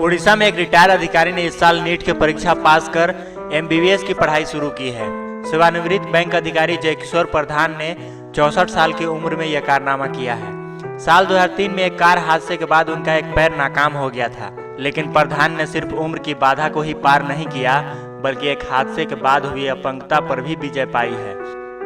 उड़ीसा में एक रिटायर्ड अधिकारी ने इस साल नीट की परीक्षा पास कर MBBS की पढ़ाई शुरू की है। सेवानिवृत्त बैंक अधिकारी जयकिशोर प्रधान ने 64 साल की उम्र में यह कारनामा किया है। साल 2003 में एक कार हादसे के बाद उनका एक पैर नाकाम हो गया था, लेकिन प्रधान ने सिर्फ उम्र की बाधा को ही पार नहीं किया, बल्कि एक हादसे के बाद हुई अपंगता पर भी विजय पाई है।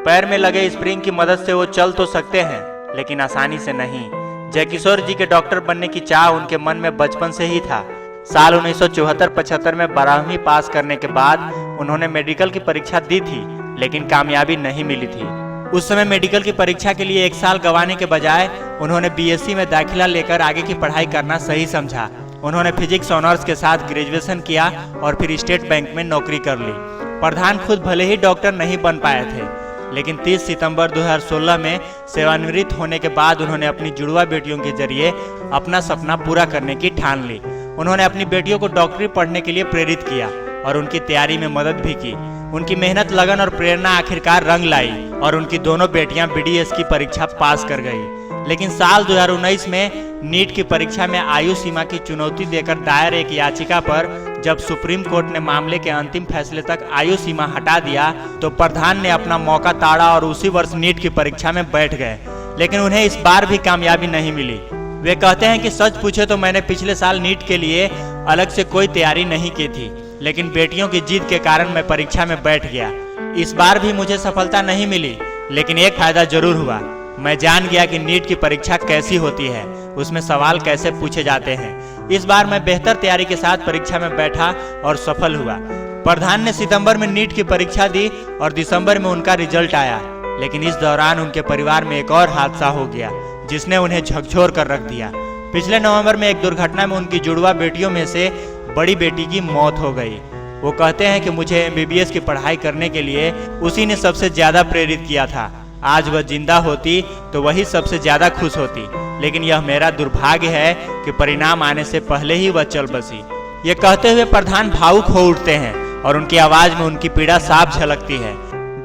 पैर में लगे स्प्रिंग की मदद से वो चल तो सकते हैं, लेकिन आसानी से नहीं। जयकिशोर जी के डॉक्टर बनने की चाह उनके मन में बचपन से ही था। साल 1974-75 में 12वीं पास करने के बाद उन्होंने मेडिकल की परीक्षा दी थी, लेकिन कामयाबी नहीं मिली थी। उस समय मेडिकल की परीक्षा के लिए एक साल गंवाने के बजाय उन्होंने BSc में दाखिला लेकर आगे की पढ़ाई करना सही समझा। उन्होंने फिजिक्स ऑनर्स के साथ ग्रेजुएशन किया और फिर स्टेट बैंक में नौकरी कर ली। प्रधान खुद भले ही डॉक्टर नहीं बन पाए थे, लेकिन 30 सितंबर 2016 में सेवानिवृत्त होने के बाद उन्होंने अपनी जुड़वा बेटियों के जरिए अपना सपना पूरा करने की ठान ली। उन्होंने अपनी बेटियों को डॉक्टरी पढ़ने के लिए प्रेरित किया और उनकी तैयारी में मदद भी की। उनकी मेहनत, लगन और प्रेरणा आखिरकार रंग लाई और उनकी दोनों बेटियां BDS की परीक्षा पास कर गई। लेकिन साल 2019 में नीट की परीक्षा में आयु सीमा की चुनौती देकर दायर एक याचिका पर जब सुप्रीम कोर्ट ने मामले के अंतिम फैसले तक आयु सीमा हटा दिया, तो प्रधान ने अपना मौका ताड़ा और उसी वर्ष नीट की परीक्षा में बैठ गए। लेकिन उन्हें इस बार भी कामयाबी नहीं मिली। वे कहते हैं कि सच पूछे तो मैंने पिछले साल नीट के लिए अलग से कोई तैयारी नहीं की थी, लेकिन बेटियों की जिद के कारण मैं परीक्षा में बैठ गया। इस बार भी मुझे सफलता नहीं मिली, लेकिन एक फायदा जरूर हुआ। मैं जान गया कि नीट की परीक्षा कैसी होती है, उसमें सवाल कैसे पूछे जाते हैं। इस बार मैं बेहतर तैयारी के साथ परीक्षा में बैठा और सफल हुआ। प्रधान ने सितंबर में नीट की परीक्षा दी और दिसंबर में उनका रिजल्ट आया, लेकिन इस दौरान उनके परिवार में एक और हादसा हो गया, जिसने उन्हें झकझोर कर रख दिया। पिछले नवंबर में एक दुर्घटना में उनकी जुड़वा बेटियों में से बड़ी बेटी की मौत हो गई। वो कहते हैं कि मुझे MBBS की पढ़ाई करने के लिए उसी ने सबसे ज्यादा प्रेरित किया था। आज वह जिंदा होती तो वही सबसे ज्यादा खुश होती, लेकिन यह मेरा दुर्भाग्य है कि परिणाम आने से पहले ही वह चल बसी। ये कहते हुए प्रधान भावुक हो उठते हैं और उनकी आवाज में उनकी पीड़ा साफ झलकती है।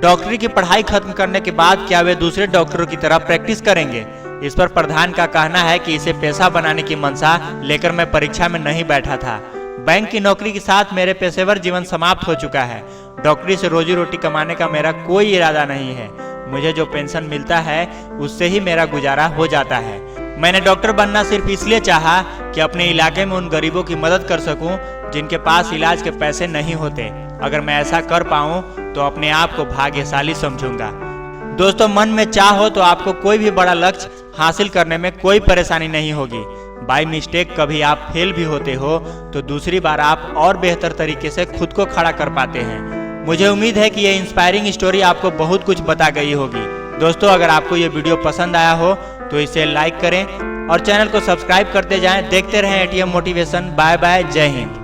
डॉक्टरी की पढ़ाई खत्म करने के बाद क्या वे दूसरे डॉक्टरों की तरह प्रैक्टिस करेंगे? इस पर प्रधान का कहना है कि इसे पेशा बनाने की मंशा लेकर मैं परीक्षा में नहीं बैठा था। बैंक की नौकरी के साथ मेरे पेशेवर जीवन समाप्त हो चुका है। डॉक्टरी से रोजी रोटी कमाने का मेरा कोई इरादा नहीं है। मुझे जो पेंशन मिलता है उससे ही मेरा गुजारा हो जाता है। मैंने डॉक्टर बनना सिर्फ इसलिए चाहा कि अपने इलाके में उन गरीबों की मदद कर सकूं जिनके पास इलाज के पैसे नहीं होते। अगर मैं ऐसा कर पाऊं तो अपने आप को भाग्यशाली समझूंगा। दोस्तों, मन में चाह हो तो आपको कोई भी बड़ा लक्ष्य हासिल करने में कोई परेशानी नहीं होगी। बाय मिस्टेक कभी आप फेल भी होते हो तो दूसरी बार आप और बेहतर तरीके से खुद को खड़ा कर पाते हैं। मुझे उम्मीद है कि ये इंस्पायरिंग स्टोरी आपको बहुत कुछ बता गई होगी। दोस्तों, अगर आपको ये वीडियो पसंद आया हो तो इसे लाइक करें और चैनल को सब्सक्राइब करते जाएं। देखते रहें ATM मोटिवेशन। बाय बाय, जय हिंद।